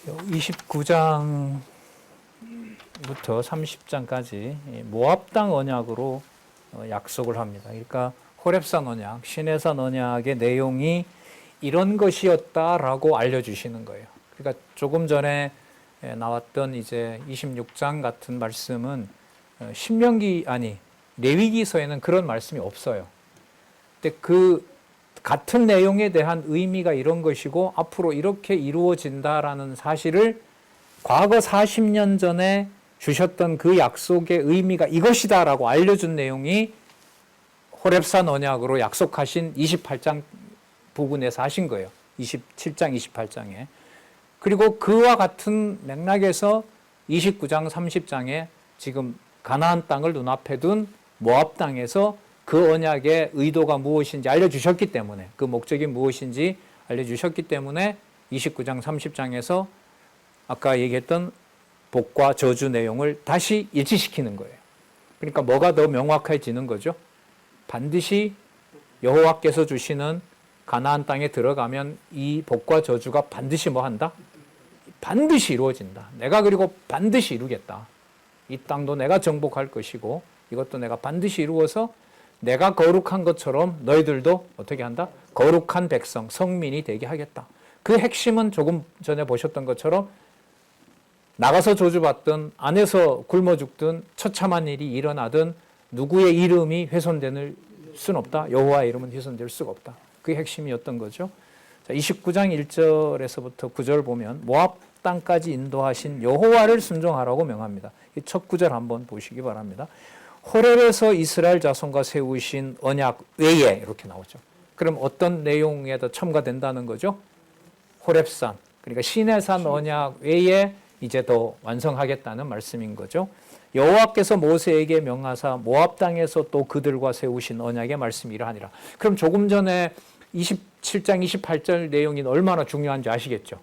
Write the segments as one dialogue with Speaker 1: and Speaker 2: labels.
Speaker 1: 29장부터 30장까지 모압 땅 언약으로 약속을 합니다. 그러니까 호렙산 언약, 시내산 언약의 내용이 이런 것이었다라고 알려주시는 거예요. 그러니까 조금 전에 나왔던 이제 26장 같은 말씀은 레위기서에는 그런 말씀이 없어요. 근데 그 같은 내용에 대한 의미가 이런 것이고 앞으로 이렇게 이루어진다라는 사실을 과거 40년 전에 주셨던 그 약속의 의미가 이것이다라고 알려준 내용이 호렙산 언약으로 약속하신 28장 부분에서 하신 거예요. 27장, 28장에. 그리고 그와 같은 맥락에서 29장, 30장에 지금 가나안 땅을 눈앞에 둔 모압 땅에서 그 언약의 의도가 무엇인지 알려주셨기 때문에, 그 목적이 무엇인지 알려주셨기 때문에 29장, 30장에서 아까 얘기했던 복과 저주 내용을 다시 일치시키는 거예요. 그러니까 뭐가 더 명확해지는 거죠? 반드시 여호와께서 주시는 가나안 땅에 들어가면 이 복과 저주가 반드시 뭐 한다? 반드시 이루어진다. 내가 그리고 반드시 이루겠다. 이 땅도 내가 정복할 것이고 이것도 내가 반드시 이루어서 내가 거룩한 것처럼 너희들도 어떻게 한다? 거룩한 백성, 성민이 되게 하겠다. 그 핵심은 조금 전에 보셨던 것처럼 나가서 저주받든 안에서 굶어 죽든 처참한 일이 일어나든 누구의 이름이 훼손될 수는 없다. 여호와의 이름은 훼손될 수가 없다. 그게 핵심이었던 거죠. 자, 29장 1절에서부터 9절 보면 모압 땅까지 인도하신 여호와를 순종하라고 명합니다. 이 첫 구절 한번 보시기 바랍니다. 호렙에서 이스라엘 자손과 세우신 언약 외에 이렇게 나오죠. 그럼 어떤 내용에도 첨가된다는 거죠? 호렙산, 그러니까 시내산 언약 외에 이제 더 완성하겠다는 말씀인 거죠. 여호와께서 모세에게 명하사 모압 땅에서 또 그들과 세우신 언약의 말씀이 이러하니라. 그럼 조금 전에 27장 28절 내용이 얼마나 중요한지 아시겠죠?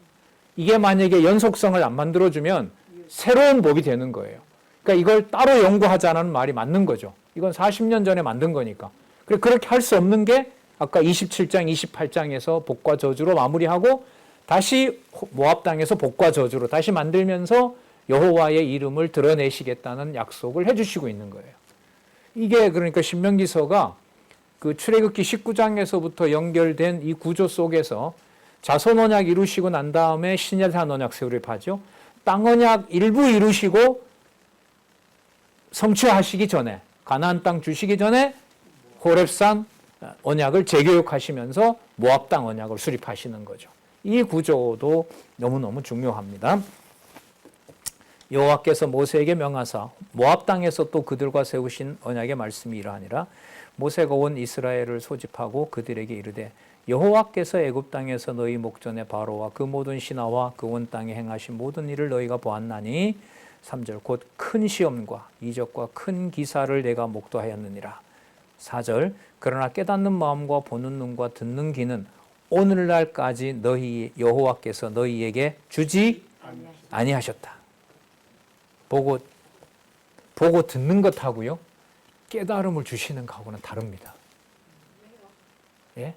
Speaker 1: 이게 만약에 연속성을 안 만들어주면 새로운 법이 되는 거예요. 그러니까 이걸 따로 연구하자는 말이 맞는 거죠. 이건 40년 전에 만든 거니까. 그렇게 할 수 없는 게 아까 27장, 28장에서 복과 저주로 마무리하고 다시 모압 땅에서 복과 저주로 다시 만들면서 여호와의 이름을 드러내시겠다는 약속을 해주시고 있는 거예요. 이게 그러니까 신명기서가 그 출애굽기 19장에서부터 연결된 이 구조 속에서 자손 언약 이루시고 난 다음에 시내산 언약 세우립하죠. 땅 언약 일부 이루시고 성취하시기 전에 가나안 땅 주시기 전에 호렙산 언약을 재교육하시면서 모압 땅 언약을 수립하시는 거죠. 이 구조도 너무너무 중요합니다. 여호와께서 모세에게 명하사 모압 땅에서 또 그들과 세우신 언약의 말씀이 이러하니라. 모세가 온 이스라엘을 소집하고 그들에게 이르되 여호와께서 애굽 땅에서 너희 목전에 바로와 그 모든 신하와 그 온 땅에 행하신 모든 일을 너희가 보았나니 3절 곧 큰 시험과 이적과 큰 기사를 내가 목도하였느니라. 4절 그러나 깨닫는 마음과 보는 눈과 듣는 귀는 오늘날까지 너희 여호와께서 너희에게 주지 아니하셨다. 보고 듣는 것하고요 깨달음을 주시는 것하고는 다릅니다. 예?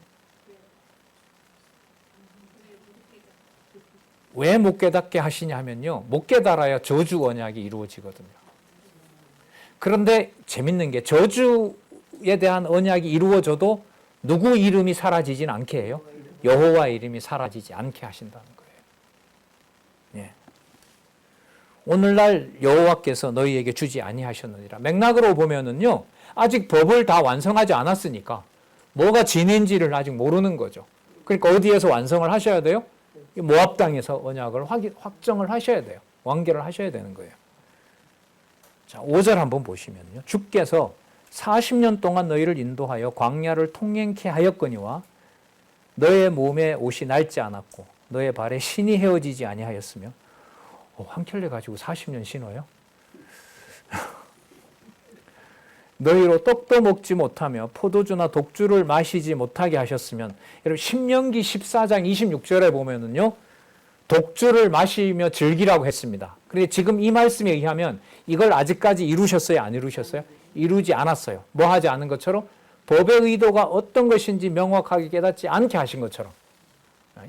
Speaker 1: 왜 못 깨닫게 하시냐 하면요, 못 깨달아야 저주 언약이 이루어지거든요. 그런데 재밌는 게 저주에 대한 언약이 이루어져도 누구 이름이 사라지진 않게 해요. 여호와 이름이 사라지지 않게 하신다는 거예요. 예. 오늘날 여호와께서 너희에게 주지 아니하셨느니라. 맥락으로 보면은요, 아직 법을 다 완성하지 않았으니까 뭐가 진인지를 아직 모르는 거죠. 그러니까 어디에서 완성을 하셔야 돼요? 모압 땅에서 언약을 확정을 하셔야 돼요. 완결을 하셔야 되는 거예요. 자, 5절 한번 보시면요. 주께서 40년 동안 너희를 인도하여 광야를 통행케 하였거니와 너의 몸에 옷이 낡지 않았고 너의 발에 신이 헤어지지 아니하였으며 한 켤레 가지고 40년 신어요? 너희로 떡도 먹지 못하며 포도주나 독주를 마시지 못하게 하셨으면, 여러분 신명기 14장 26절에 보면은요 독주를 마시며 즐기라고 했습니다. 그런데 지금 이 말씀에 의하면 이걸 아직까지 이루셨어요? 안 이루셨어요? 이루지 않았어요. 뭐 하지 않은 것처럼 법의 의도가 어떤 것인지 명확하게 깨닫지 않게 하신 것처럼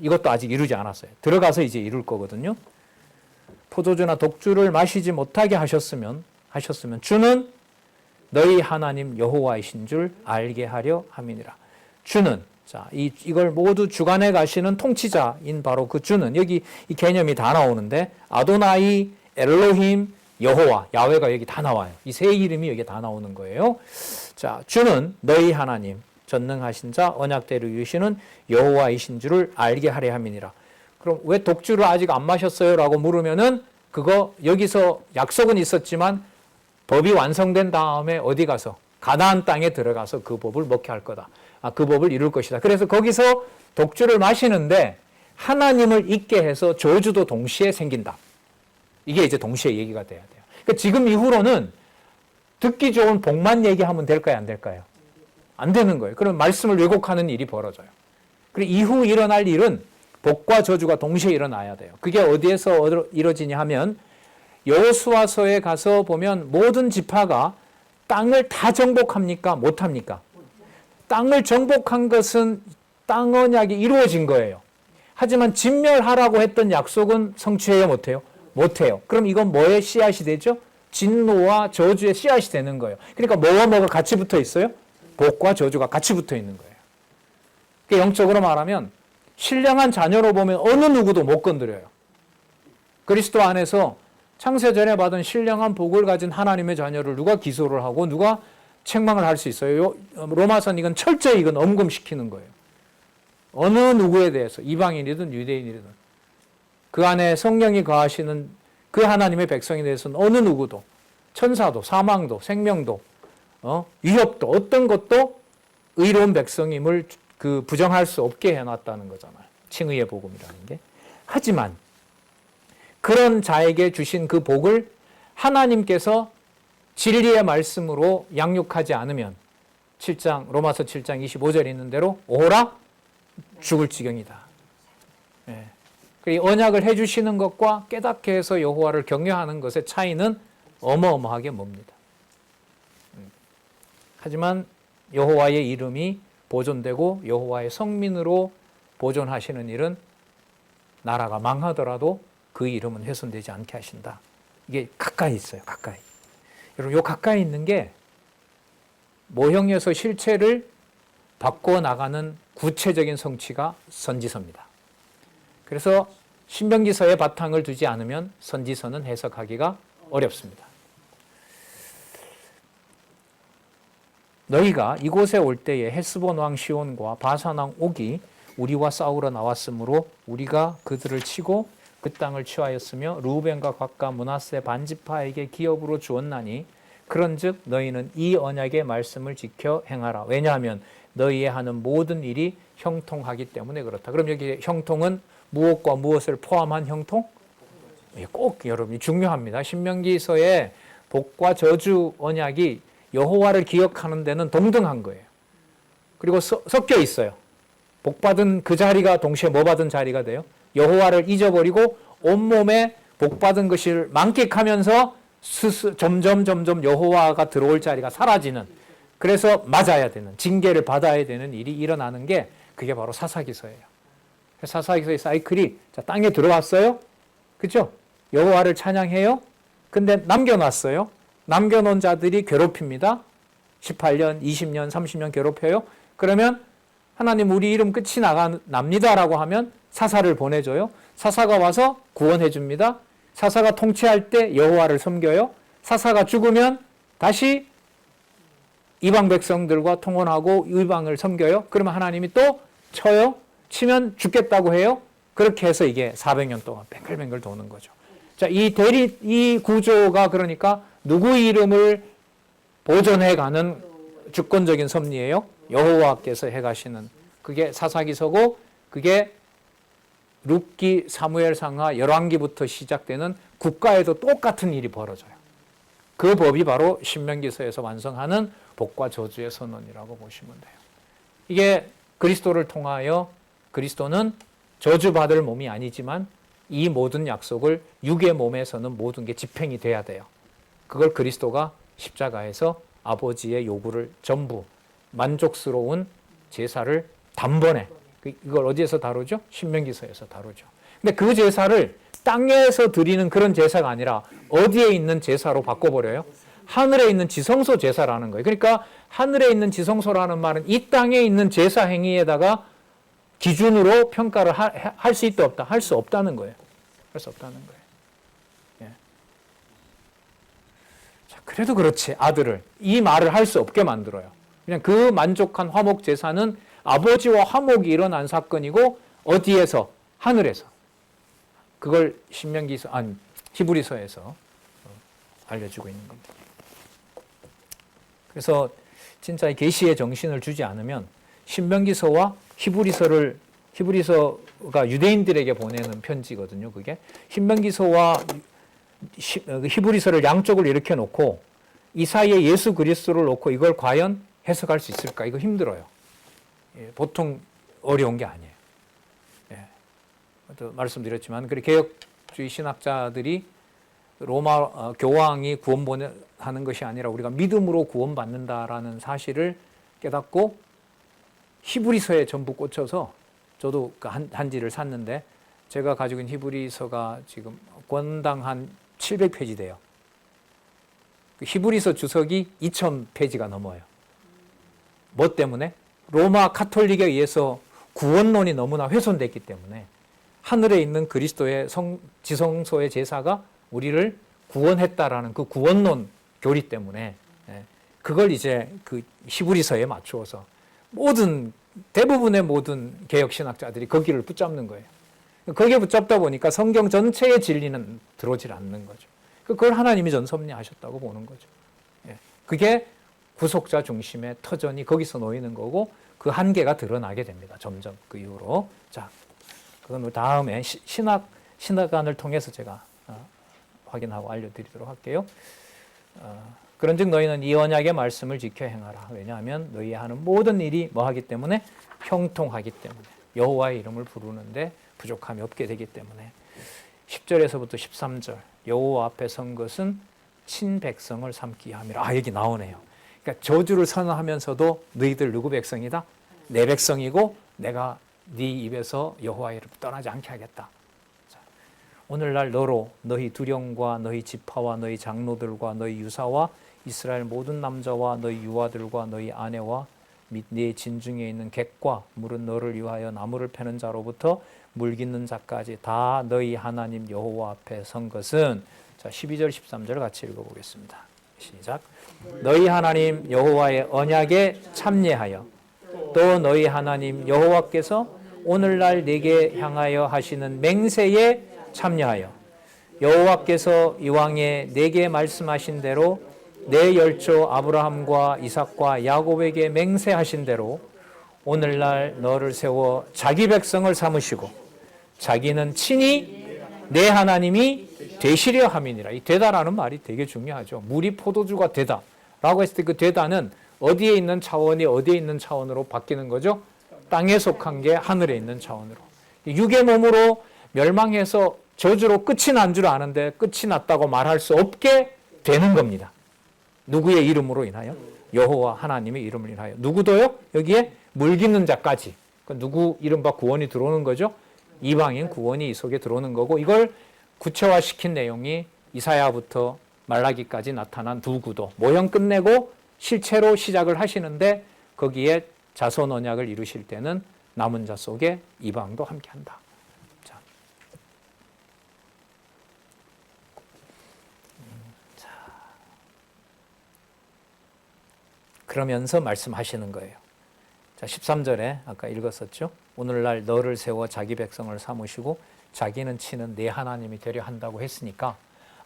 Speaker 1: 이것도 아직 이루지 않았어요. 들어가서 이제 이룰 거거든요. 포도주나 독주를 마시지 못하게 하셨으면 주는 너희 하나님 여호와이신 줄 알게 하려 함이니라. 주는, 자, 이걸 모두 주관해 가시는 통치자인 바로 그 주는, 여기 이 개념이 다 나오는데 아도나이, 엘로힘, 여호와, 야훼가 여기 다 나와요. 이 세 이름이 여기 다 나오는 거예요. 자, 주는 너희 하나님, 전능하신 자, 언약대로 이루시는 여호와이신 줄을 알게 하려 함이니라. 그럼 왜 독주를 아직 안 마셨어요? 라고 물으면은 그거 여기서 약속은 있었지만 법이 완성된 다음에 어디 가서 가나안 땅에 들어가서 그 법을 먹게 할 거다. 그 법을 이룰 것이다. 그래서 거기서 독주를 마시는데 하나님을 잊게 해서 저주도 동시에 생긴다. 이게 이제 동시에 얘기가 돼야 돼요. 그러니까 지금 이후로는 듣기 좋은 복만 얘기하면 될까요? 안 될까요? 안 되는 거예요. 그럼 말씀을 왜곡하는 일이 벌어져요. 그리고 이후 일어날 일은 복과 저주가 동시에 일어나야 돼요. 그게 어디에서 이루어지냐 하면 여호수아서에 가서 보면 모든 지파가 땅을 다 정복합니까? 못합니까? 땅을 정복한 것은 땅 언약이 이루어진 거예요. 하지만 진멸하라고 했던 약속은 성취해요? 못해요? 못해요. 그럼 이건 뭐의 씨앗이 되죠? 진노와 저주의 씨앗이 되는 거예요. 그러니까 뭐가 같이 붙어 있어요? 복과 저주가 같이 붙어 있는 거예요. 그러니까 영적으로 말하면 신령한 자녀로 보면 어느 누구도 못 건드려요. 그리스도 안에서 창세전에 받은 신령한 복을 가진 하나님의 자녀를 누가 기소를 하고 누가 책망을 할 수 있어요? 로마서는 이건 철저히 이건 엄금시키는 거예요. 어느 누구에 대해서 이방인이든 유대인이든 그 안에 성령이 거하시는 그 하나님의 백성에 대해서는 어느 누구도 천사도 사망도 생명도 위협도 어떤 것도 의로운 백성임을 부정할 수 없게 해놨다는 거잖아요. 칭의의 복음이라는 게. 하지만 그런 자에게 주신 그 복을 하나님께서 진리의 말씀으로 양육하지 않으면 로마서 7장 25절에 있는 대로 오라 죽을 지경이다. 이 언약을 해주시는 것과 깨닫게 해서 여호와를 경외하는 것의 차이는 어마어마하게 멉니다. 하지만 여호와의 이름이 보존되고 여호와의 성민으로 보존하시는 일은 나라가 망하더라도 그 이름은 훼손되지 않게 하신다. 이게 가까이 있어요. 가까이. 여러분, 요 가까이 있는 게 모형에서 실체를 바꿔나가는 구체적인 성취가 선지서입니다. 그래서 신명기서에 바탕을 두지 않으면 선지서는 해석하기가 어렵습니다. 너희가 이곳에 올 때에 헤스본 왕 시온과 바산 왕 옥이 우리와 싸우러 나왔으므로 우리가 그들을 치고 그 땅을 취하였으며 르우벤과 갓과 므낫세 반지파에게 기업으로 주었나니 그런즉 너희는 이 언약의 말씀을 지켜 행하라. 왜냐하면 너희의 하는 모든 일이 형통하기 때문에 그렇다. 그럼 여기 형통은 무엇과 무엇을 포함한 형통? 꼭 여러분이 중요합니다. 신명기서의 복과 저주 언약이 여호와를 기억하는 데는 동등한 거예요. 그리고 섞여 있어요. 복받은 그 자리가 동시에 뭐 받은 자리가 돼요? 여호와를 잊어버리고 온몸에 복받은 것을 만끽하면서 점점 여호와가 들어올 자리가 사라지는, 그래서 맞아야 되는, 징계를 받아야 되는 일이 일어나는 게 그게 바로 사사기서예요. 사사기서의 사이클이 땅에 들어왔어요. 그렇죠? 여호와를 찬양해요. 근데 남겨놨어요. 남겨놓은 자들이 괴롭힙니다. 18년, 20년, 30년 괴롭혀요. 그러면 하나님 우리 이름 끝이 납니다라고 하면 사사를 보내줘요. 사사가 와서 구원해 줍니다. 사사가 통치할 때 여호와를 섬겨요. 사사가 죽으면 다시 이방 백성들과 통혼하고 이방을 섬겨요. 그러면 하나님이 또 쳐요. 치면 죽겠다고 해요. 그렇게 해서 이게 400년 동안 뱅글뱅글 도는 거죠. 자, 이 구조가 그러니까 누구 이름을 보존해가는 주권적인 섭리예요. 여호와께서 해가시는, 그게 사사기서고, 그게 룻기, 사무엘상하, 열왕기부터 시작되는 국가에도 똑같은 일이 벌어져요. 그 법이 바로 신명기서에서 완성하는 복과 저주의 선언이라고 보시면 돼요. 이게 그리스도를 통하여 그리스도는 저주받을 몸이 아니지만 이 모든 약속을 육의 몸에서는 모든 게 집행이 돼야 돼요. 그걸 그리스도가 십자가에서 아버지의 요구를 전부 만족스러운 제사를 단번에 이걸 어디에서 다루죠? 신명기서에서 다루죠. 근데 그 제사를 땅에서 드리는 그런 제사가 아니라 어디에 있는 제사로 바꿔버려요? 하늘에 있는 지성소 제사라는 거예요. 그러니까 하늘에 있는 지성소라는 말은 이 땅에 있는 제사 행위에다가 기준으로 평가를 할 수 있다 없다? 할 수 없다는 거예요. 할 수 없다는 거예요. 예. 자, 그래도 그렇지 아들을 이 말을 할 수 없게 만들어요. 그냥 그 만족한 화목 제사는 아버지와 화목이 일어난 사건이고 어디에서? 하늘에서. 그걸 신명기서 아니 히브리서에서 알려주고 있는 겁니다. 그래서 진짜 계시의 정신을 주지 않으면 신명기서와 히브리서가 유대인들에게 보내는 편지거든요. 그게 신명기서와 히브리서를 양쪽을 이렇게 놓고 이 사이에 예수 그리스도를 놓고 이걸 과연 해석할 수 있을까? 이거 힘들어요. 예, 보통 어려운 게 아니에요. 예, 또 말씀드렸지만 그리고 개혁주의 신학자들이 로마 교황이 구원하는 것이 아니라 우리가 믿음으로 구원받는다라는 사실을 깨닫고 히브리서에 전부 꽂혀서 저도 한지를 샀는데 제가 가지고 있는 히브리서가 지금 권당 한 700페이지 돼요. 히브리서 주석이 2000페이지가 넘어요. 뭐 때문에? 로마 카톨릭에 의해서 구원론이 너무나 훼손됐기 때문에 하늘에 있는 그리스도의 지성소의 제사가 우리를 구원했다라는 그 구원론 교리 때문에 그걸 이제 그 히브리서에 맞추어서 대부분의 모든 개혁 신학자들이 거기를 붙잡는 거예요. 거기에 붙잡다 보니까 성경 전체의 진리는 들어오질 않는 거죠. 그걸 하나님이 전 섭리하셨다고 보는 거죠. 그게 구속자 중심의 터전이 거기서 놓이는 거고 그 한계가 드러나게 됩니다. 점점 그 이후로. 자, 그건 다음에 신학안을 통해서 제가 확인하고 알려드리도록 할게요. 그런즉 너희는 이 언약의 말씀을 지켜 행하라. 왜냐하면 너희 하는 모든 일이 뭐하기 때문에? 형통하기 때문에. 여호와의 이름을 부르는데 부족함이 없게 되기 때문에. 10절에서부터 13절 여호와 앞에 선 것은 친백성을 삼기 함이라. 여기 나오네요. 그러니까 저주를 선언하면서도 너희들 누구 백성이다? 내 백성이고 내가 네 입에서 여호와의 이름을 떠나지 않게 하겠다. 자, 오늘날 너로 너희 두령과 너희 지파와 너희 장로들과 너희 유사와 이스라엘 모든 남자와 너희 유아들과 너희 아내와 및 네 진중에 있는 객과 물은 너를 위하여 나무를 패는 자로부터 물 깃는 자까지 다 너희 하나님 여호와 앞에 선 것은 자 12절 13절 같이 읽어보겠습니다. 시작. 너희 하나님 여호와의 언약에 참여하여 또 너희 하나님 여호와께서 오늘날 네게 향하여 하시는 맹세에 참여하여 여호와께서 이왕에 네게 말씀하신 대로 내 열조 아브라함과 이삭과 야곱에게 맹세하신 대로 오늘날 너를 세워 자기 백성을 삼으시고 자기는 친히 내 하나님이 되시려 함이니라. 이 되다라는 말이 되게 중요하죠. 물이 포도주가 되다라고 했을 때 그 되다는 어디에 있는 차원이 어디에 있는 차원으로 바뀌는 거죠? 땅에 속한 게 하늘에 있는 차원으로. 육의 몸으로 멸망해서 저주로 끝이 난 줄 아는데 끝이 났다고 말할 수 없게 되는 겁니다. 누구의 이름으로 인하여? 여호와 하나님의 이름을 인하여. 누구도요? 여기에 물 깃는 자까지. 누구 이른바 구원이 들어오는 거죠? 이방인 구원이 이 속에 들어오는 거고 이걸 구체화시킨 내용이 이사야부터 말라기까지 나타난 두 구도. 모형 끝내고 실체로 시작을 하시는데 거기에 자손 언약을 이루실 때는 남은 자 속에 이방도 함께한다. 자. 그러면서 말씀하시는 거예요. 자, 13절에 아까 읽었었죠. 오늘날 너를 세워 자기 백성을 삼으시고 자기는 치는 내 하나님이 되려 한다고 했으니까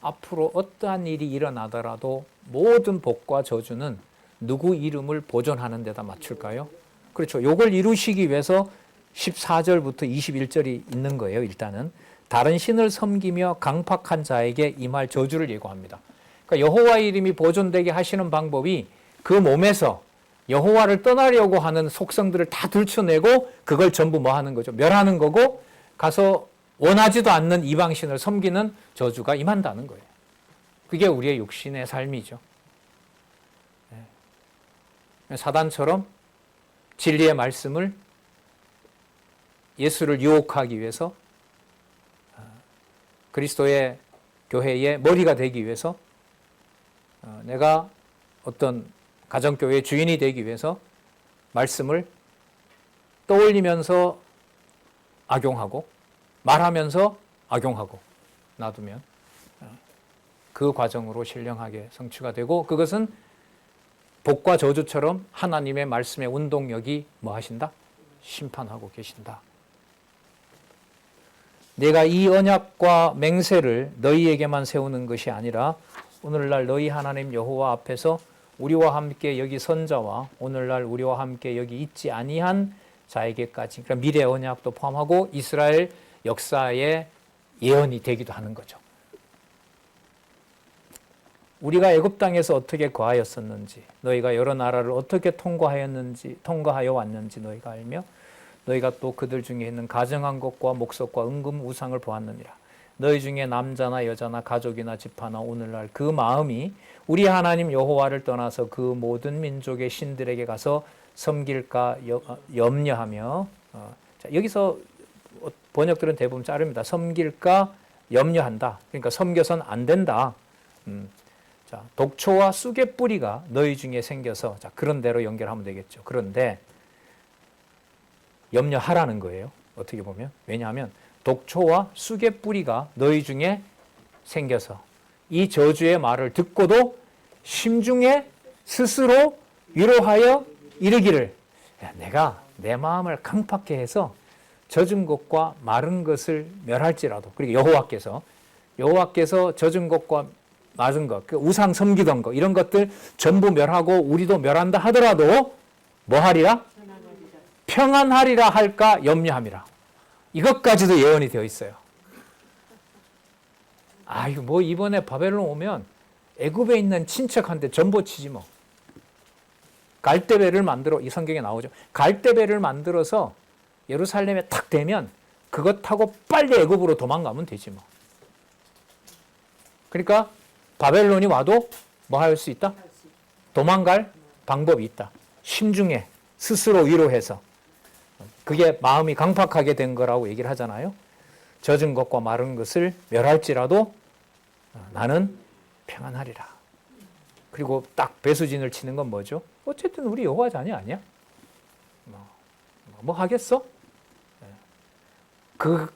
Speaker 1: 앞으로 어떠한 일이 일어나더라도 모든 복과 저주는 누구 이름을 보존하는 데다 맞출까요? 그렇죠. 요걸 이루시기 위해서 14절부터 21절이 있는 거예요. 일단은 다른 신을 섬기며 강팍한 자에게 임할 저주를 예고합니다. 그러니까 여호와의 이름이 보존되게 하시는 방법이 그 몸에서 여호와를 떠나려고 하는 속성들을 다 들춰내고 그걸 전부 뭐 하는 거죠? 멸하는 거고 가서 원하지도 않는 이방신을 섬기는 저주가 임한다는 거예요. 그게 우리의 육신의 삶이죠. 사단처럼 진리의 말씀을 예수를 유혹하기 위해서, 그리스도의 교회의 머리가 되기 위해서, 내가 어떤 가정교회의 주인이 되기 위해서 말씀을 떠올리면서 악용하고 말하면서 악용하고 놔두면 그 과정으로 신령하게 성취가 되고, 그것은 복과 저주처럼 하나님의 말씀의 운동력이 뭐 하신다? 심판하고 계신다. 내가 이 언약과 맹세를 너희에게만 세우는 것이 아니라 오늘날 너희 하나님 여호와 앞에서 우리와 함께 여기 선자와 오늘날 우리와 함께 여기 있지 아니한 자에게까지, 그러니까 미래 언약도 포함하고 이스라엘 역사의 예언이 되기도 하는 거죠. 우리가 애굽 땅에서 어떻게 거하였었는지, 너희가 여러 나라를 어떻게 통과하여 왔는지 너희가 알며, 너희가 또 그들 중에 있는 가정한 것과 목석과 은금 우상을 보았느니라. 너희 중에 남자나 여자나 가족이나 지파나 오늘날 그 마음이 우리 하나님 여호와를 떠나서 그 모든 민족의 신들에게 가서 섬길까 염려하며, 자, 여기서 번역들은 대부분 자릅니다. 섬길까 염려한다. 그러니까 섬겨선 안 된다. 자, 독초와 쑥의 뿌리가 너희 중에 생겨서, 자, 그런 대로 연결하면 되겠죠. 그런데 염려하라는 거예요. 어떻게 보면. 왜냐하면 독초와 쑥의 뿌리가 너희 중에 생겨서 이 저주의 말을 듣고도 심중에 스스로 위로하여 이르기를, 내가 내 마음을 강팍해 해서 젖은 것과 마른 것을 멸할지라도, 그리고 여호와께서 젖은 것과 마른 것, 그 우상 섬기던 것, 이런 것들 전부 멸하고 우리도 멸한다 하더라도 뭐 하리라? 평안하리라 할까 염려함이라. 이것까지도 예언이 되어 있어요. 이거 뭐 이번에 바벨론 오면 애굽에 있는 친척한테 전보 치지 뭐. 갈대배를 만들어, 이 성경에 나오죠. 갈대배를 만들어서 예루살렘에 탁 대면 그것 타고 빨리 애굽으로 도망가면 되지 뭐. 그러니까 바벨론이 와도 뭐 할 수 있다? 도망갈 방법이 있다. 심중에 스스로 위로해서. 그게 마음이 강팍하게 된 거라고 얘기를 하잖아요. 젖은 것과 마른 것을 멸할지라도 나는 평안하리라. 그리고 딱 배수진을 치는 건 뭐죠? 어쨌든 우리 여호와 자녀 아니야? 뭐 하겠어?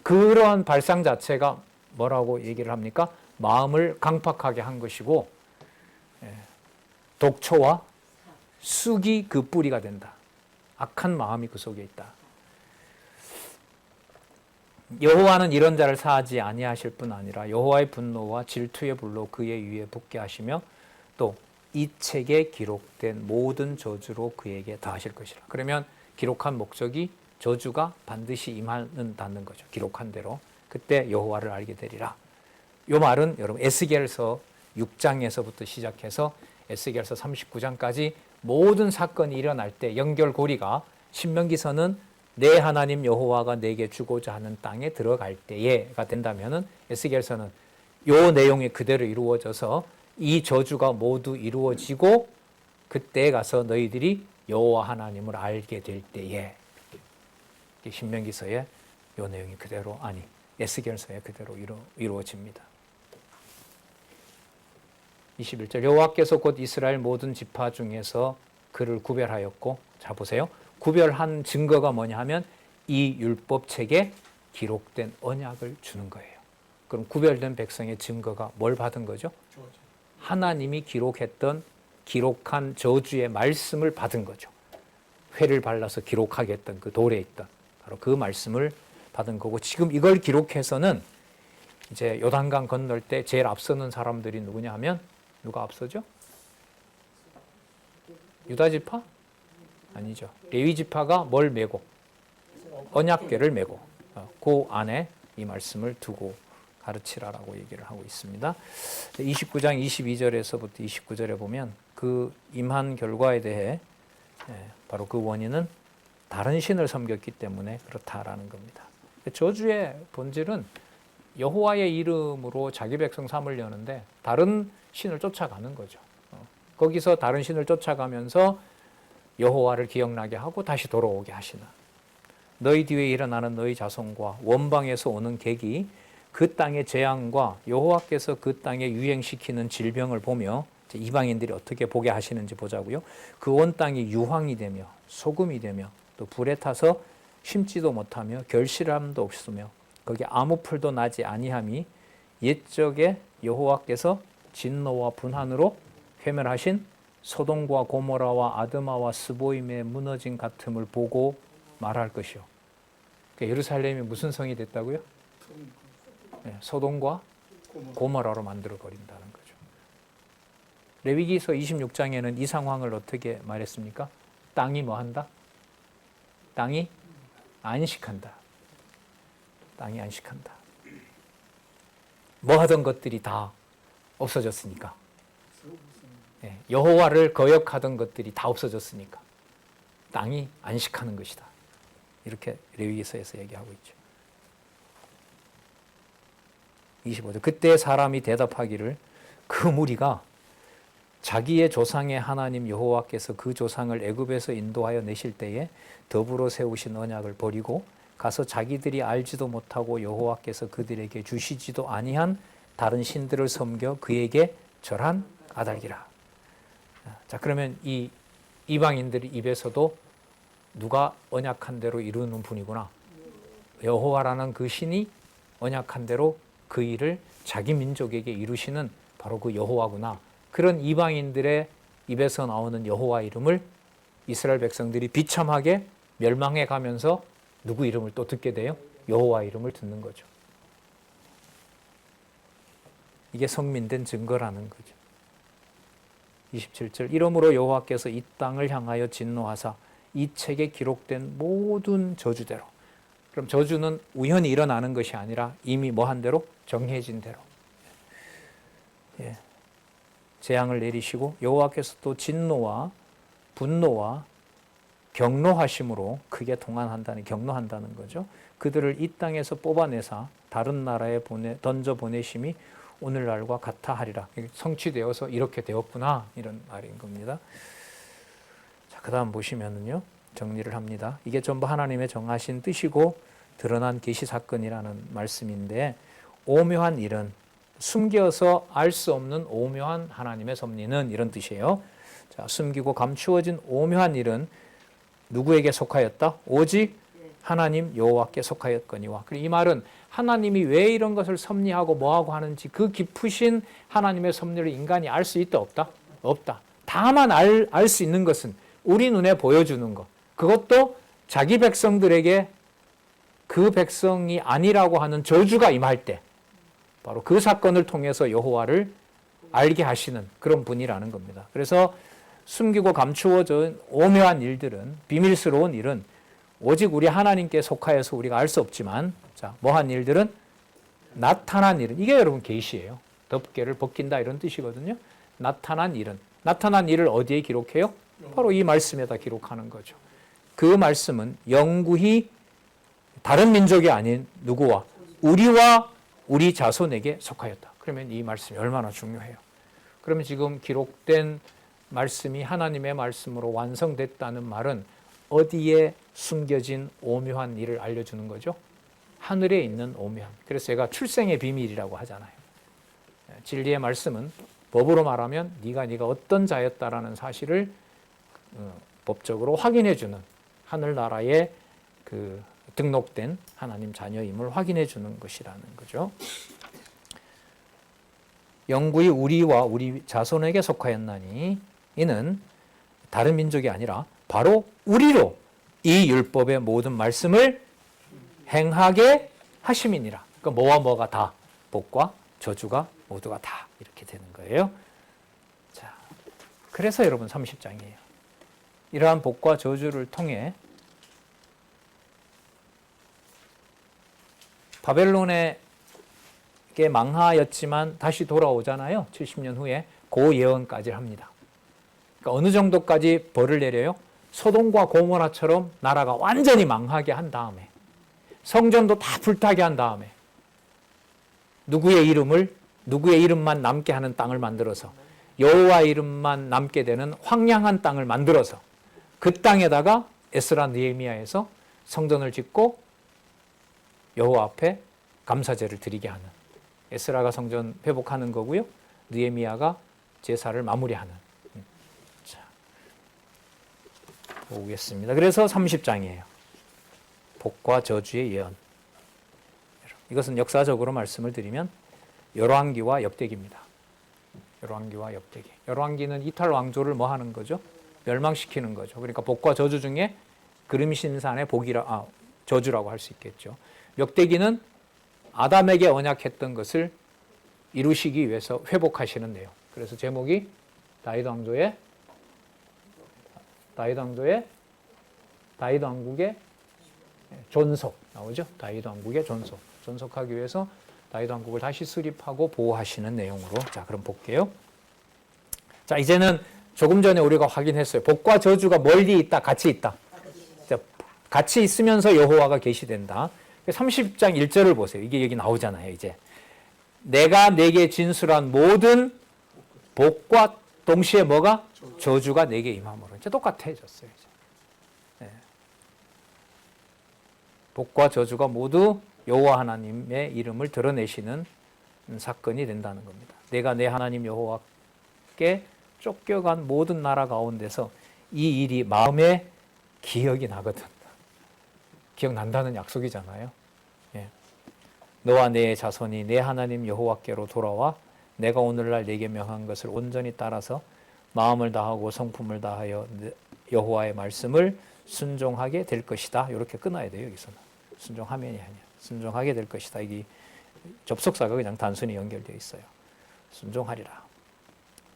Speaker 1: 그러한 발상 자체가 뭐라고 얘기를 합니까? 마음을 강팍하게 한 것이고, 독초와 쑥이 그 뿌리가 된다. 악한 마음이 그 속에 있다. 여호와는 이런 자를 사하지 아니하실 뿐 아니라 여호와의 분노와 질투의 불로 그의 위에 붙게 하시며 또 이 책에 기록된 모든 저주로 그에게 다하실 것이라. 그러면 기록한 목적이 저주가 반드시 임하는다는 거죠. 기록한 대로. 그때 여호와를 알게 되리라. 이 말은 여러분 에스겔서 6장에서부터 시작해서 에스겔서 39장까지 모든 사건이 일어날 때 연결고리가, 신명기서는 내 하나님 여호와가 내게 주고자 하는 땅에 들어갈 때에가 된다면은 에스겔서는 요 내용이 그대로 이루어져서 이 저주가 모두 이루어지고 그때에 가서 너희들이 여호와 하나님을 알게 될 때에, 신명기서의 요 내용이 그대로, 아니 에스겔서에 그대로 이루어집니다. 21절 여호와께서 곧 이스라엘 모든 지파 중에서 그를 구별하였고, 자 보세요. 구별한 증거가 뭐냐 하면 이 율법책에 기록된 언약을 주는 거예요. 그럼 구별된 백성의 증거가 뭘 받은 거죠? 하나님이 기록한 저주의 말씀을 받은 거죠. 회를 발라서 기록하게 했던 그 돌에 있던 바로 그 말씀을 받은 거고, 지금 이걸 기록해서는 이제 요단강 건널 때 제일 앞서는 사람들이 누구냐 하면, 누가 앞서죠? 유다 지파? 아니죠. 레위 지파가 뭘 메고? 언약궤를 메고 그 안에 이 말씀을 두고 가르치라라고 얘기를 하고 있습니다. 29장 22절에서부터 29절에 보면 그 임한 결과에 대해 바로 그 원인은 다른 신을 섬겼기 때문에 그렇다라는 겁니다. 저주의 본질은 여호와의 이름으로 자기 백성 삼으려는데 다른 신을 쫓아가는 거죠. 거기서 다른 신을 쫓아가면서 여호와를 기억나게 하고 다시 돌아오게 하시는. 너희 뒤에 일어나는 너희 자손과 원방에서 오는 객이 그 땅의 재앙과 여호와께서 그 땅에 유행시키는 질병을 보며 이방인들이 어떻게 보게 하시는지 보자고요. 그 온 땅이 유황이 되며 소금이 되며 또 불에 타서 심지도 못하며 결실함도 없으며 거기 아무 풀도 나지 아니함이 옛적에 여호와께서 진노와 분한으로 회멸하신 소돔과 고모라와 아드마와 스보임의 무너진 같음을 보고 말할 것이요. 그러니까 예루살렘이 무슨 성이 됐다고요? 네, 소돔과 고모라로 만들어 버린다는 거죠. 레위기서 26장에는 이 상황을 어떻게 말했습니까? 땅이 뭐 한다? 땅이 안식한다. 땅이 안식한다. 뭐 하던 것들이 다 없어졌으니까. 네, 여호와를 거역하던 것들이 다 없어졌으니까 땅이 안식하는 것이다. 이렇게 레위기서에서 얘기하고 있죠. 25절 그때 사람이 대답하기를 그 무리가 자기의 조상의 하나님 여호와께서 그 조상을 애굽에서 인도하여 내실 때에 더불어 세우신 언약을 버리고 가서 자기들이 알지도 못하고 여호와께서 그들에게 주시지도 아니한 다른 신들을 섬겨 그에게 절한 까닭이라. 자, 그러면 이 이방인들 입에서도 누가 언약한 대로 이루는 분이구나. 여호와라는 그 신이 언약한 대로 그 일을 자기 민족에게 이루시는 바로 그 여호와구나. 그런 이방인들의 입에서 나오는 여호와 이름을 이스라엘 백성들이 비참하게 멸망해 가면서 누구 이름을 또 듣게 돼요? 여호와 이름을 듣는 거죠. 이게 성민된 증거라는 거죠. 27절 이러므로 여호와께서 이 땅을 향하여 진노하사 이 책에 기록된 모든 저주대로. 그럼 저주는 우연히 일어나는 것이 아니라 이미 뭐한 대로? 정해진 대로. 예. 재앙을 내리시고 여호와께서 또 진노와 분노와 경노하심으로 크게 동안한다는 경노한다는 거죠. 그들을 이 땅에서 뽑아내사 다른 나라에 던져 보내심이 오늘날과 같아 하리라. 성취되어서 이렇게 되었구나 이런 말인 겁니다. 자, 그다음 보시면은요. 정리를 합니다. 이게 전부 하나님의 정하신 뜻이고 드러난 계시 사건이라는 말씀인데 오묘한 일은 숨겨서 알 수 없는 오묘한 하나님의 섭리는 이런 뜻이에요. 자, 숨기고 감추어진 오묘한 일은 누구에게 속하였다? 오직 하나님 여호와께 속하였거니와. 이 말은 하나님이 왜 이런 것을 섭리하고 뭐하고 하는지 그 깊으신 하나님의 섭리를 인간이 알 수 있다 없다? 없다. 다만 알 수 있는 것은 우리 눈에 보여주는 것. 그것도 자기 백성들에게 그 백성이 아니라고 하는 저주가 임할 때 바로 그 사건을 통해서 여호와를 알게 하시는 그런 분이라는 겁니다. 그래서 숨기고 감추어진 오묘한 일들은 비밀스러운 일은 오직 우리 하나님께 속하여서 우리가 알 수 없지만 자, 뭐한 일들은 나타난 일은 이게 여러분 계시예요. 덮개를 벗긴다 이런 뜻이거든요. 나타난 일을 어디에 기록해요? 바로 이 말씀에다 기록하는 거죠. 그 말씀은 영구히 다른 민족이 아닌 누구와 우리와 우리 자손에게 속하였다. 그러면 이 말씀이 얼마나 중요해요. 그러면 지금 기록된 말씀이 하나님의 말씀으로 완성됐다는 말은 어디에 숨겨진 오묘한 일을 알려주는 거죠? 하늘에 있는 오묘한. 그래서 제가 출생의 비밀이라고 하잖아요. 진리의 말씀은 법으로 말하면 네가 어떤 자였다라는 사실을 법적으로 확인해주는 하늘나라에 그 등록된 하나님 자녀임을 확인해주는 것이라는 거죠. 영구히 우리와 우리 자손에게 속하였나니 이는 다른 민족이 아니라 바로 우리로 이 율법의 모든 말씀을 행하게 하심이니라. 그러니까 뭐와 뭐가 다 복과 저주가 모두가 다 이렇게 되는 거예요. 자, 그래서 여러분 30장이에요. 이러한 복과 저주를 통해 바벨론에게 망하였지만 다시 돌아오잖아요. 70년 후에 그 예언까지 합니다. 그러니까 어느 정도까지 벌을 내려요? 소돔과 고모라처럼 나라가 완전히 망하게 한 다음에 성전도 다 불타게 한 다음에 누구의 이름만 남게 하는 땅을 만들어서 여호와 이름만 남게 되는 황량한 땅을 만들어서 그 땅에다가 에스라 느헤미야에서 성전을 짓고 여호와 앞에 감사제를 드리게 하는, 에스라가 성전 회복하는 거고요. 느헤미야가 제사를 마무리하는. 자, 보겠습니다. 그래서 30장이에요. 복과 저주의 예언. 이것은 역사적으로 말씀을 드리면 열왕기와 역대기입니다. 열왕기와 역대기. 열왕기는 이탈 왕조를 뭐 하는 거죠? 멸망시키는 거죠. 그러니까 복과 저주 중에 그림신산의 저주라고 할 수 있겠죠. 역대기는 아담에게 언약했던 것을 이루시기 위해서 회복하시는 내용. 그래서 제목이 다윗 왕국의 존속 나오죠. 다윗 왕국의 존속하기 위해서 다윗 왕국을 다시 수립하고 보호하시는 내용으로. 자, 그럼 볼게요. 자, 이제는 조금 전에 우리가 확인했어요. 복과 저주가 멀리 있다, 같이 있다. 자, 같이 있으면서 여호와가 계시된다. 30장 1절을 보세요. 이게 여기 나오잖아요. 이제 내가 내게 진술한 모든 복과 동시에 뭐가? 저주가 내게 임함으로. 이제 똑같아졌어요. 이제. 네. 복과 저주가 모두 여호와 하나님의 이름을 드러내시는 사건이 된다는 겁니다. 내가 내 하나님 여호와께 쫓겨간 모든 나라 가운데서 이 일이 마음에 기억이 나거든. 기억난다는 약속이잖아요. 예. 너와 내 자손이 내 하나님 여호와께로 돌아와 내가 오늘날 내게 명한 것을 온전히 따라서 마음을 다하고 성품을 다하여 여호와의 말씀을 순종하게 될 것이다. 이렇게 끊어야 돼요. 여기서는. 순종하면이 아니야. 순종하게 될 것이다. 이게 접속사가 그냥 단순히 연결되어 있어요. 순종하리라.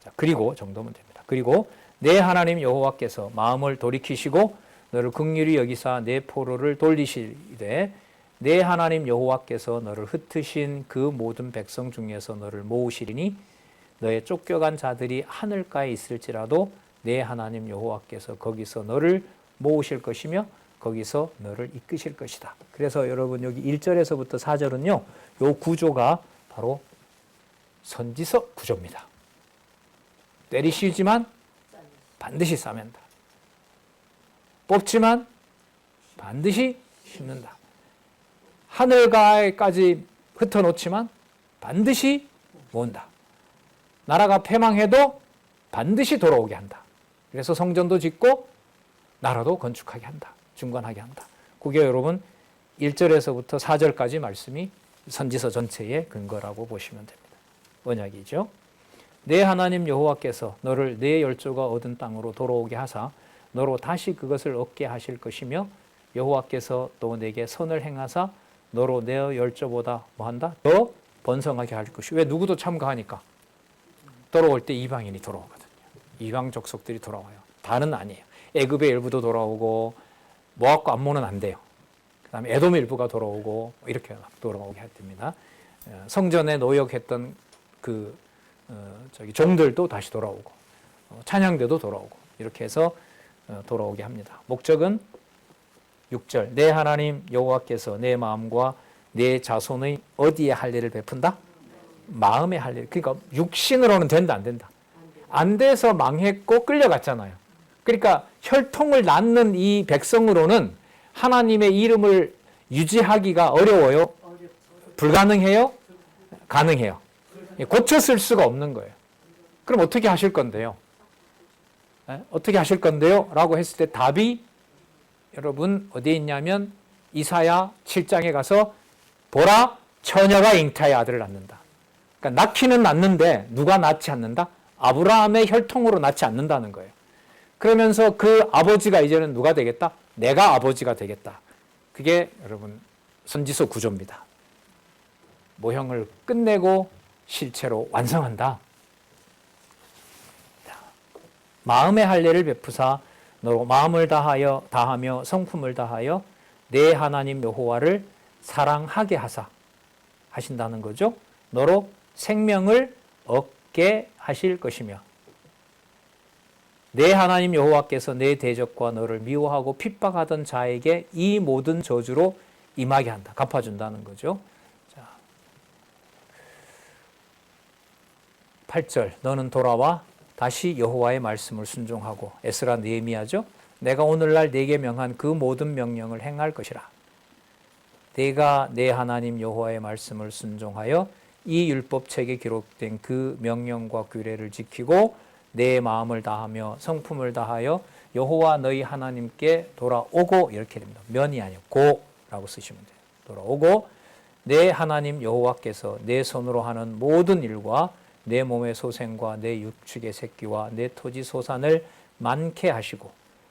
Speaker 1: 자, 그리고 정도면 됩니다. 그리고 내 하나님 여호와께서 마음을 돌이키시고 너를 긍휼히 여기사 내 포로를 돌리시되 내 하나님 여호와께서 너를 흩으신 그 모든 백성 중에서 너를 모으시리니 너의 쫓겨간 자들이 하늘가에 있을지라도 내 하나님 여호와께서 거기서 너를 모으실 것이며 거기서 너를 이끄실 것이다. 그래서 여러분 여기 1절에서부터 4절은요. 요 구조가 바로 선지서 구조입니다. 때리시지만 반드시 싸맨다. 뽑지만 반드시 심는다. 하늘가에까지 흩어놓지만 반드시 모은다. 나라가 패망해도 반드시 돌아오게 한다. 그래서 성전도 짓고 나라도 건축하게 한다. 중건하게 한다. 그게 여러분 1절에서부터 4절까지 말씀이 선지서 전체의 근거라고 보시면 됩니다. 언약이죠. 내 하나님 여호와께서 너를 내 열조가 얻은 땅으로 돌아오게 하사 너로 다시 그것을 얻게 하실 것이며 여호와께서 또 내게 선을 행하사 너로 내 열조보다 뭐한다? 더 번성하게 할 것이. 왜? 누구도 참가하니까. 돌아올 때 이방인이 돌아오거든요. 이방 족속들이 돌아와요. 다는 아니에요. 애굽의 일부도 돌아오고 모압과 암몬은 안 돼요. 그 다음에 에돔 일부가 돌아오고 이렇게 돌아오게 됩니다. 성전에 노역했던 종들도 다시 돌아오고 찬양대도 돌아오고 이렇게 해서 돌아오게 합니다. 목적은 6절 내 하나님 여호와께서 내 마음과 내 자손의 어디에 할례를 베푼다? 마음의 할례. 그러니까 육신으로는 된다 안 된다? 안 돼서 망했고 끌려갔잖아요. 그러니까 혈통을 낳는 이 백성으로는 하나님의 이름을 유지하기가 어려워요? 불가능해요? 가능해요. 고쳐 쓸 수가 없는 거예요. 그럼 어떻게 하실 건데요? 어떻게 하실 건데요? 라고 했을 때 답이 여러분 어디에 있냐면 이사야 7장에 가서 보라 처녀가 잉타의 아들을 낳는다. 그러니까 낳기는 낳는데 누가 낳지 않는다? 아브라함의 혈통으로 낳지 않는다는 거예요. 그러면서 그 아버지가 이제는 누가 되겠다? 내가 아버지가 되겠다. 그게 여러분 선지서 구조입니다. 모형을 끝내고 실체로 완성한다. 마음의 할례를 베푸사 너로 마음을 다하며 성품을 다하여 내 하나님 여호와를 사랑하게 하신다는 거죠. 너로 생명을 얻게 하실 것이며 내 하나님 여호와께서 내 대적과 너를 미워하고 핍박하던 자에게 이 모든 저주로 임하게 한다. 갚아준다는 거죠. 자, 8절 너는 돌아와 다시 여호와의 말씀을 순종하고 에스라 느헤미야죠. 내가 오늘날 네게 명한 그 모든 명령을 행할 것이라. 내가 내 하나님 여호와의 말씀을 순종하여 이 율법책에 기록된 그 명령과 규례를 지키고 내 마음을 다하며 성품을 다하여 여호와 너희 하나님께 돌아오고, 이렇게 됩니다. 면이 아니고 고라고 쓰시면 돼요. 돌아오고 내 하나님 여호와께서 내 손으로 하는 모든 일과 내 몸의 소생과 내 육축의 새끼와 내 토지 소산을 많게 하시고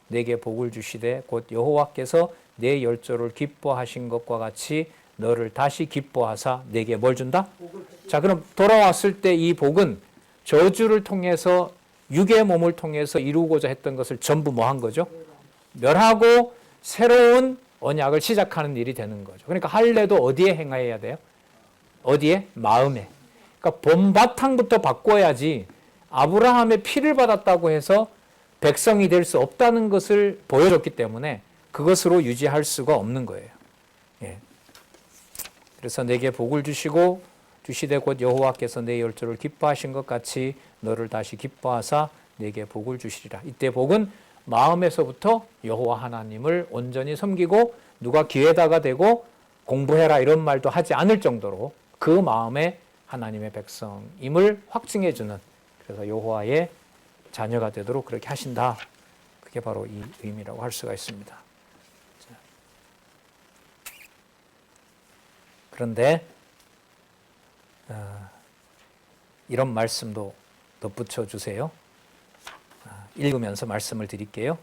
Speaker 1: 내게 복을 주시되 곧 여호와께서 내 열조를 기뻐하신 것과 같이 너를 다시 기뻐하사 내게 뭘 준다? 자, 그럼 돌아왔을 때 이 복은 저주를 통해서, 육의 몸을 통해서 이루고자 했던 것을 전부 뭐 한 거죠? 멸하고 새로운 언약을 시작하는 일이 되는 거죠. 그러니까 할례도 어디에 행해야 돼요? 어디에? 마음에. 그러니까 본바탕부터 바꿔야지 아브라함의 피를 받았다고 해서 백성이 될 수 없다는 것을 보여줬기 때문에 그것으로 유지할 수가 없는 거예요. 예. 그래서 내게 복을 주시되 곧 여호와께서 내 열조를 기뻐하신 것 같이 너를 다시 기뻐하사 내게 복을 주시리라. 이때 복은 마음에서부터 여호와 하나님을 온전히 섬기고 누가 기회다가 되고 공부해라 이런 말도 하지 않을 정도로 그 마음에 하나님의 백성임을 확증해 주는, 그래서 여호와의 자녀가 되도록 그렇게 하신다. 그게 바로 이 의미라고 할 수가 있습니다. 그런데 이런 말씀도 덧붙여 주세요. 읽으면서 말씀을 드릴게요.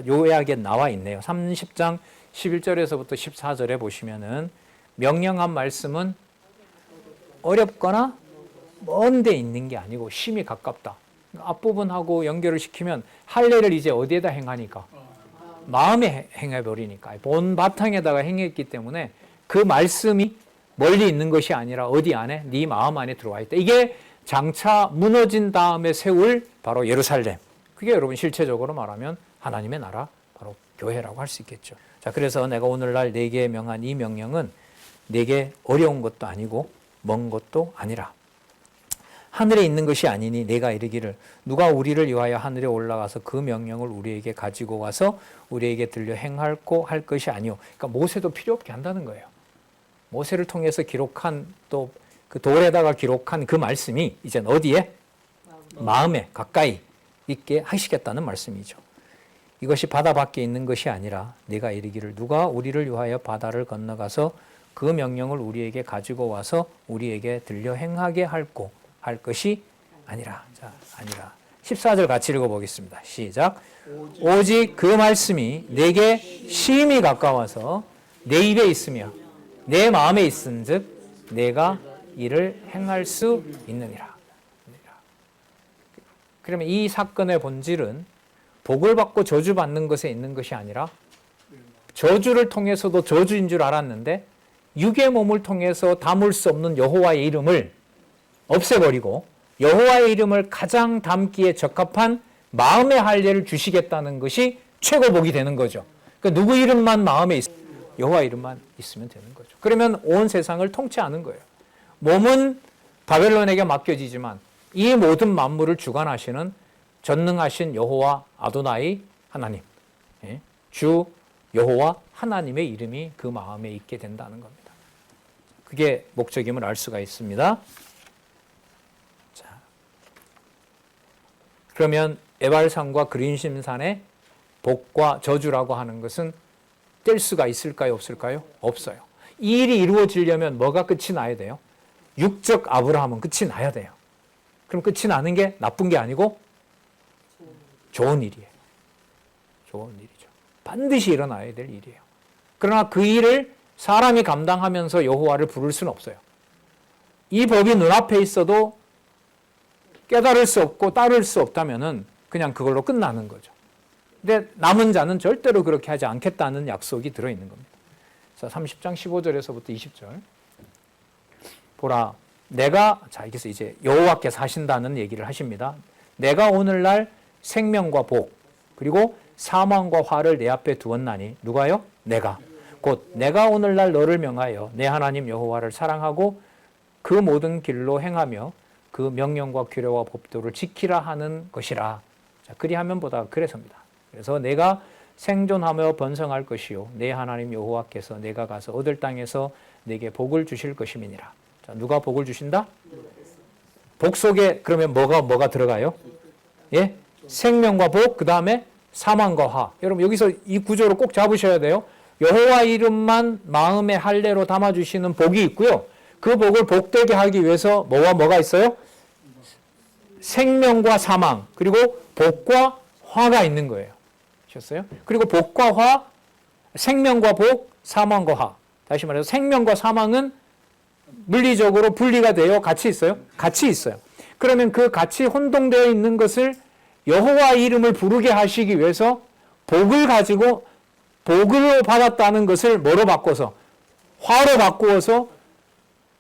Speaker 1: 요약에 나와 있네요. 30장 11절에서부터 14절에 보시면은 명령한 말씀은 어렵거나 먼 데 있는 게 아니고 심히 가깝다. 앞부분하고 연결을 시키면 할례를 이제 어디에다 행하니까? 마음에 행해버리니까. 본 바탕에다가 행했기 때문에 그 말씀이 멀리 있는 것이 아니라 어디 안에? 네 마음 안에 들어와 있다. 이게 장차 무너진 다음에 세울 바로 예루살렘. 그게 여러분 실체적으로 말하면 하나님의 나라, 바로 교회라고 할 수 있겠죠. 자, 그래서 내가 오늘날 네게 명한 이 명령은 네게 어려운 것도 아니고 먼 것도 아니라 하늘에 있는 것이 아니니 내가 이르기를 누가 우리를 위하여 하늘에 올라가서 그 명령을 우리에게 가지고 와서 우리에게 들려 행할고 할 것이 아니오. 그러니까 모세도 필요 없게 한다는 거예요. 모세를 통해서 기록한, 또 그 돌에다가 기록한 그 말씀이 이젠 어디에? 마음에 가까이 있게 하시겠다는 말씀이죠. 이것이 바다 밖에 있는 것이 아니라 내가 이르기를 누가 우리를 위하여 바다를 건너가서 그 명령을 우리에게 가지고 와서 우리에게 들려 행하게 할고 할 것이 아니라. 자, 아니라. 14절 같이 읽어보겠습니다. 시작. 오직 그 말씀이 내게 심히 가까워서 내 입에 있으며 내 마음에 있은즉 내가 이를 행할 수 있느니라. 그러면 이 사건의 본질은 복을 받고 저주받는 것에 있는 것이 아니라 저주를 통해서도 저주인 줄 알았는데 육의 몸을 통해서 담을 수 없는 여호와의 이름을 없애버리고 여호와의 이름을 가장 담기에 적합한 마음의 할례를 주시겠다는 것이 최고 복이 되는 거죠. 그러니까 누구 이름만 마음에 여호와 이름만 있으면 되는 거죠. 그러면 온 세상을 통치하는 거예요. 몸은 바벨론에게 맡겨지지만 이 모든 만물을 주관하시는 전능하신 여호와 아도나이 하나님, 주 여호와 하나님의 이름이 그 마음에 있게 된다는 겁니다. 그게 목적임을 알 수가 있습니다. 자, 그러면 에발산과 그린심산의 복과 저주라고 하는 것은 뗄 수가 있을까요? 없을까요? 없어요. 이 일이 이루어지려면 뭐가 끝이 나야 돼요? 육적 아브라함은 끝이 나야 돼요. 그럼 끝이 나는 게 나쁜 게 아니고 좋은 일이에요. 좋은 일이죠. 반드시 일어나야 될 일이에요. 그러나 그 일을 사람이 감당하면서 여호와를 부를 수는 없어요. 이 법이 눈앞에 있어도 깨달을 수 없고 따를 수 없다면은 그냥 그걸로 끝나는 거죠. 근데 남은 자는 절대로 그렇게 하지 않겠다는 약속이 들어있는 겁니다. 자, 30장 15절에서부터 20절. 보라, 내가, 자, 여기서 이제 여호와께서 하신다는 얘기를 하십니다. 내가 오늘날 생명과 복, 그리고 사망과 화를 내 앞에 두었나니, 누가요? 내가. 곧 내가 오늘날 너를 명하여 내 하나님 여호와를 사랑하고 그 모든 길로 행하며 그 명령과 규례와 법도를 지키라 하는 것이라. 자, 그리하면 보다 그래서입니다. 그래서 내가 생존하며 번성할 것이요 내 하나님 여호와께서 내가 가서 얻을 땅에서 내게 복을 주실 것임이니라. 자, 누가 복을 주신다? 복 속에 그러면 뭐가 들어가요? 예? 생명과 복, 그 다음에 사망과 화. 여러분 여기서 이 구조를 꼭 잡으셔야 돼요. 여호와 이름만 마음의 할례로 담아주시는 복이 있고요. 그 복을 복되게 하기 위해서 뭐가 있어요? 생명과 사망, 그리고 복과 화가 있는 거예요. 아셨어요? 그리고 복과 화, 생명과 복, 사망과 화. 다시 말해서 생명과 사망은 물리적으로 분리가 돼요? 같이 있어요? 같이 있어요. 그러면 그 같이 혼동되어 있는 것을 여호와 이름을 부르게 하시기 위해서 복을 가지고 복으로 받았다는 것을 뭐로 바꿔서? 화로 바꾸어서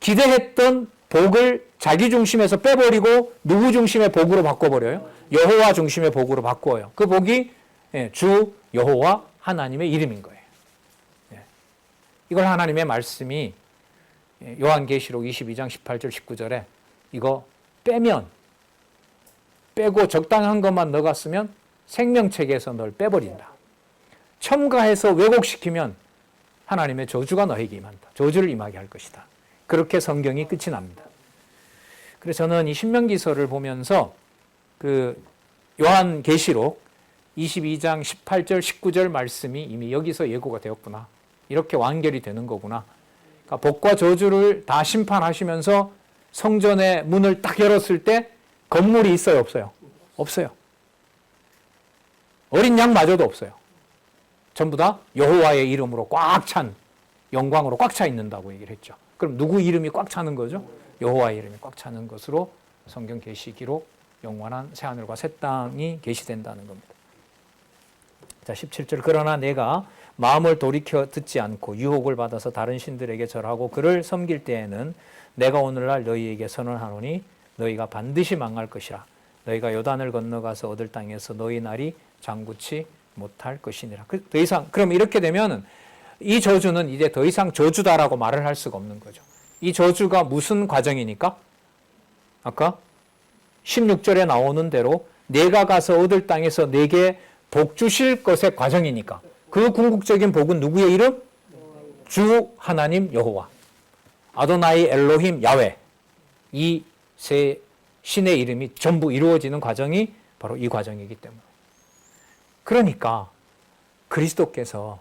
Speaker 1: 기대했던 복을 자기 중심에서 빼버리고 누구 중심의 복으로 바꿔버려요? 여호와 중심의 복으로 바꾸어요. 그 복이 주 여호와 하나님의 이름인 거예요. 이걸 하나님의 말씀이 요한계시록 22장 18절 19절에 이거 빼고 적당한 것만 넣어갔으면 생명책에서 널 빼버린다. 첨가해서 왜곡시키면 하나님의 저주가 너에게 임한다. 저주를 임하게 할 것이다. 그렇게 성경이 끝이 납니다. 그래서 저는 이 신명기서를 보면서 그 요한계시록 22장 18절 19절 말씀이 이미 여기서 예고가 되었구나. 이렇게 완결이 되는 거구나. 그러니까 복과 저주를 다 심판하시면서 성전의 문을 딱 열었을 때 건물이 있어요, 없어요? 없어요. 어린 양마저도 없어요. 전부 다 여호와의 이름으로 꽉 찬, 영광으로 꽉 차 있는다고 얘기를 했죠. 그럼 누구 이름이 꽉 차는 거죠? 여호와의 이름이 꽉 차는 것으로 성경 계시기록 영원한 새하늘과 새 땅이 계시된다는 겁니다. 자, 17절. 그러나 내가 마음을 돌이켜 듣지 않고 유혹을 받아서 다른 신들에게 절하고 그를 섬길 때에는 내가 오늘날 너희에게 선언하노니 너희가 반드시 망할 것이라. 너희가 요단을 건너가서 얻을 땅에서 너희 날이 장구치 못할 것이니라. 더 이상 그럼 이렇게 되면 이 저주는 이제 더 이상 저주다라고 말을 할 수가 없는 거죠. 이 저주가 무슨 과정이니까? 아까 16절에 나오는 대로 내가 가서 얻을 땅에서 내게 복 주실 것의 과정이니까. 그 궁극적인 복은 누구의 이름? 주 하나님 여호와, 아도나이 엘로힘 야훼. 이 세 신의 이름이 전부 이루어지는 과정이 바로 이 과정이기 때문에. 그러니까 그리스도께서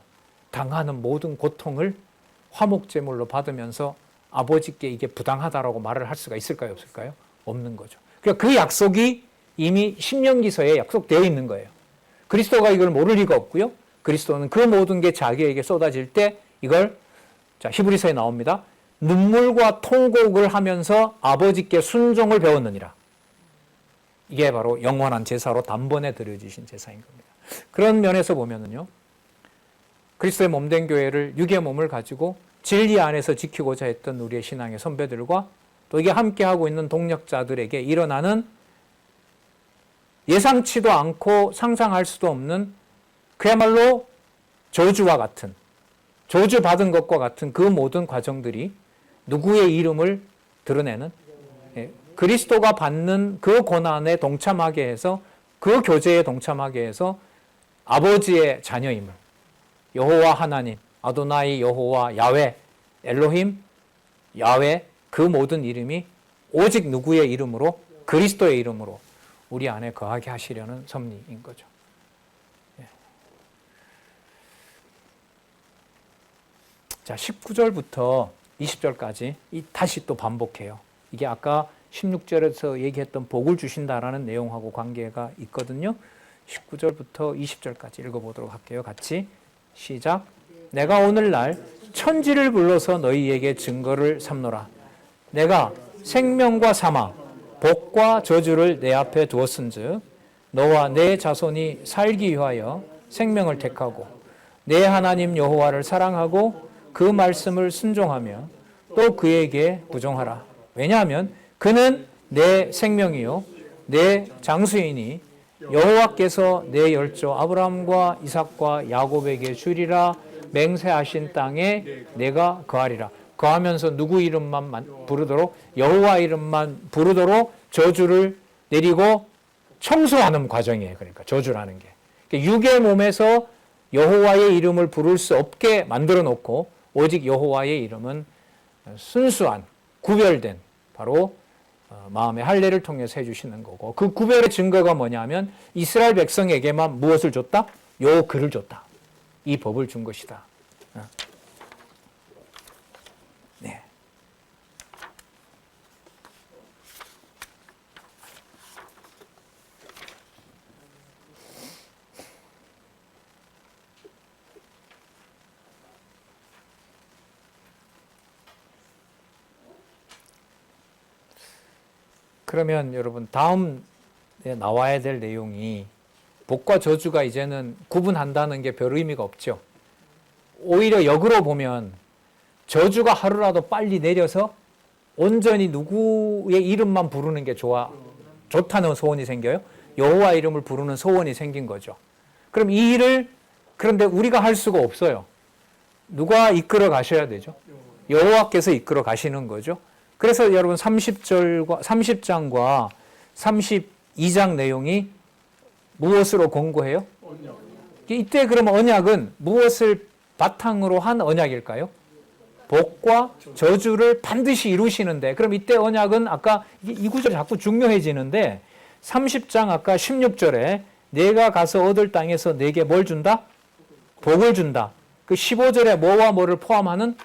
Speaker 1: 당하는 모든 고통을 화목제물로 받으면서 아버지께 이게 부당하다라고 말을 할 수가 있을까요, 없을까요? 없는 거죠. 그러니까 그 약속이 이미 신명기서에 약속되어 있는 거예요. 그리스도가 이걸 모를 리가 없고요. 그리스도는 그 모든 게 자기에게 쏟아질 때 이걸, 자, 히브리서에 나옵니다. 눈물과 통곡을 하면서 아버지께 순종을 배웠느니라. 이게 바로 영원한 제사로 단번에 드려주신 제사인 겁니다. 그런 면에서 보면은요, 그리스도의 몸된 교회를 육의 몸을 가지고 진리 안에서 지키고자 했던 우리의 신앙의 선배들과 또 이게 함께하고 있는 동력자들에게 일어나는 예상치도 않고 상상할 수도 없는 그야말로 저주와 같은, 저주받은 것과 같은 그 모든 과정들이 누구의 이름을 드러내는, 그리스도가 받는 그 고난에 동참하게 해서, 그 교제에 동참하게 해서 아버지의 자녀임을, 여호와 하나님, 아도나이 여호와 야훼, 엘로힘 야훼, 그 모든 이름이 오직 누구의 이름으로? 그리스도의 이름으로 우리 안에 거하게 하시려는 섭리인 거죠. 자, 19절부터 20절까지 다시 또 반복해요. 이게 아까 16절에서 얘기했던 복을 주신다라는 내용하고 관계가 있거든요. 19절부터 20절까지 읽어보도록 할게요. 같이 시작. 내가 오늘날 천지를 불러서 너희에게 증거를 삼노라. 내가 생명과 사망, 복과 저주를 내 앞에 두었은즉 너와 내 자손이 살기 위하여 생명을 택하고 내 하나님 여호와를 사랑하고 그 말씀을 순종하며 또 그에게 부종하라. 왜냐하면 그는 내 생명이요 내 장수이니 여호와께서 내 열조 아브라함과 이삭과 야곱에게 주리라 맹세하신 땅에 내가 거하리라. 거하면서 누구 이름만 부르도록, 여호와 이름만 부르도록 저주를 내리고 청소하는 과정이에요. 그러니까 저주라는 게 육의 몸에서 여호와의 이름을 부를 수 없게 만들어 놓고 오직 여호와의 이름은 순수한 구별된 바로 마음의 할례를 통해서 해주시는 거고, 그 구별의 증거가 뭐냐면 이스라엘 백성에게만 무엇을 줬다? 요 글을 줬다. 이 법을 준 것이다. 네. 그러면 여러분 다음에 나와야 될 내용이 복과 저주가 이제는 구분한다는 게 별 의미가 없죠. 오히려 역으로 보면 저주가 하루라도 빨리 내려서 온전히 누구의 이름만 부르는 게 좋다는 소원이 생겨요. 여호와 이름을 부르는 소원이 생긴 거죠. 그럼 이 일을 그런데 우리가 할 수가 없어요. 누가 이끌어 가셔야 되죠? 여호와께서 이끌어 가시는 거죠. 그래서 여러분 30장과 32장 내용이 무엇으로 공고해요? 이때 그러면 언약은 무엇을 바탕으로 한 언약일까요? 복과 저주를 반드시 이루시는데, 그럼 이때 언약은 아까 이 구절이 자꾸 중요해지는데 30장 아까 16절에 내가 가서 얻을 땅에서 내게 뭘 준다? 복을 준다. 그 15절에 뭐와 뭐를 포함하는?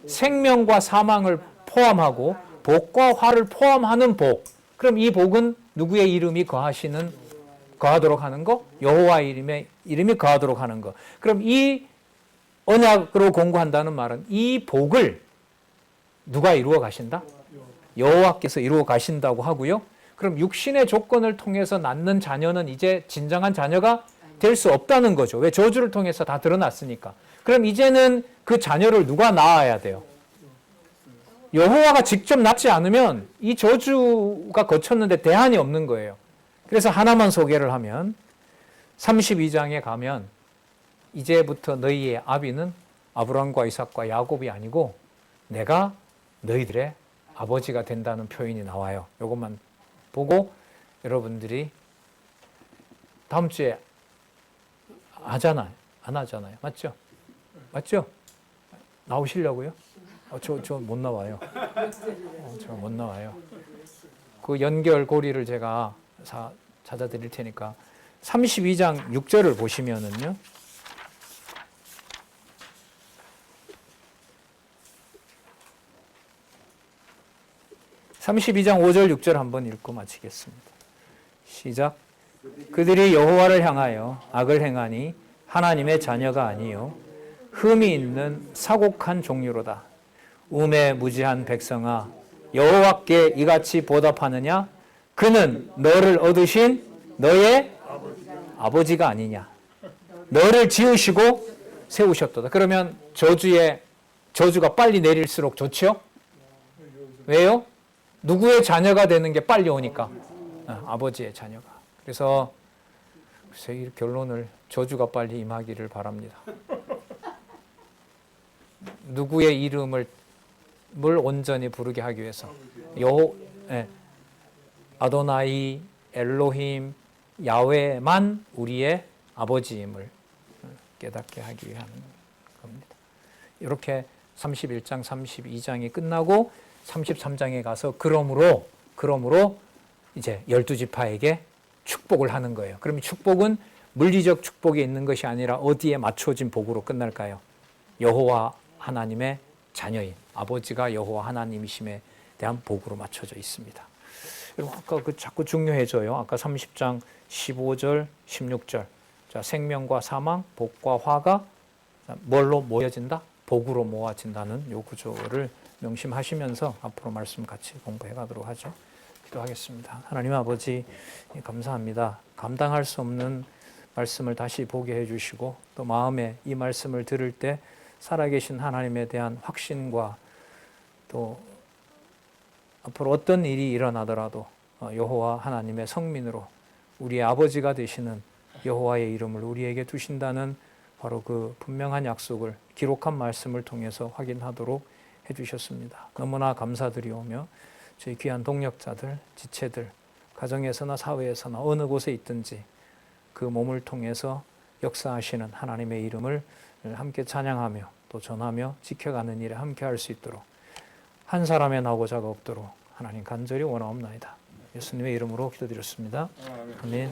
Speaker 1: 생명과 사망을 포함하고 복과 화를 포함하는 복. 그럼 이 복은 누구의 이름이 거하도록 하는 거? 여호와 이름이 거하도록 하는 거. 그럼 이 언약으로 공고한다는 말은 이 복을 누가 이루어 가신다? 여호와께서 이루어 가신다고 하고요. 그럼 육신의 조건을 통해서 낳는 자녀는 이제 진정한 자녀가 될 수 없다는 거죠. 왜? 저주를 통해서 다 드러났으니까. 그럼 이제는 그 자녀를 누가 낳아야 돼요? 여호와가 직접 낳지 않으면 이 저주가 거쳤는데 대안이 없는 거예요. 그래서 하나만 소개를 하면 32장에 가면 이제부터 너희의 아비는 아브라함과 이삭과 야곱이 아니고 내가 너희들의 아버지가 된다는 표현이 나와요. 이것만 보고 여러분들이 다음 주에 하잖아요. 안 하잖아요. 맞죠? 맞죠? 나오시려고요? 저 못 나와요. 저 못 나와요. 그 연결고리를 제가 찾아드릴 테니까 32장 6절을 보시면은요. 32장 5절 6절 한번 읽고 마치겠습니다. 시작. 그들이 여호와를 향하여 악을 행하니 하나님의 자녀가 아니요 흠이 있는 사곡한 종류로다. 우매무지한 백성아, 여호와께 이같이 보답하느냐? 그는 너를 얻으신 너의 아버지가 아니냐? 너를 지으시고 세우셨도다. 그러면 저주가 빨리 내릴수록 좋죠? 왜요? 누구의 자녀가 되는 게 빨리 오니까. 아버지의 자녀가. 그래서 이 결론을 저주가 빨리 임하기를 바랍니다. 누구의 이름을 온전히 부르게 하기 위해서 아도나이, 엘로힘, 야훼만 우리의 아버지임을 깨닫게 하기 위한 겁니다. 이렇게 31장, 32장이 끝나고 33장에 가서 그러므로 이제 12지파에게 축복을 하는 거예요. 그럼 축복은 물리적 축복이 있는 것이 아니라 어디에 맞춰진 복으로 끝날까요? 여호와 하나님의 자녀인 아버지가 여호와 하나님이심에 대한 복으로 맞춰져 있습니다. 여러분 아까 자꾸 중요해져요. 아까 30장 15절, 16절. 자, 생명과 사망, 복과 화가 뭘로 모여진다? 복으로 모아진다는 요 구조를 명심하시면서 앞으로 말씀 같이 공부해 가도록 하죠. 기도하겠습니다. 하나님 아버지 감사합니다. 감당할 수 없는 말씀을 다시 보게 해주시고 또 마음에 이 말씀을 들을 때 살아계신 하나님에 대한 확신과 또 앞으로 어떤 일이 일어나더라도 여호와 하나님의 성민으로 우리의 아버지가 되시는 여호와의 이름을 우리에게 두신다는 바로 그 분명한 약속을 기록한 말씀을 통해서 확인하도록 해주셨습니다. 너무나 감사드리오며 저희 귀한 동역자들, 지체들, 가정에서나 사회에서나 어느 곳에 있든지 그 몸을 통해서 역사하시는 하나님의 이름을 함께 찬양하며 또 전하며 지켜가는 일에 함께 할 수 있도록 한 사람의 나고자가 없도록 하나님 간절히 원하옵나이다. 예수님의 이름으로 기도드렸습니다. 아멘.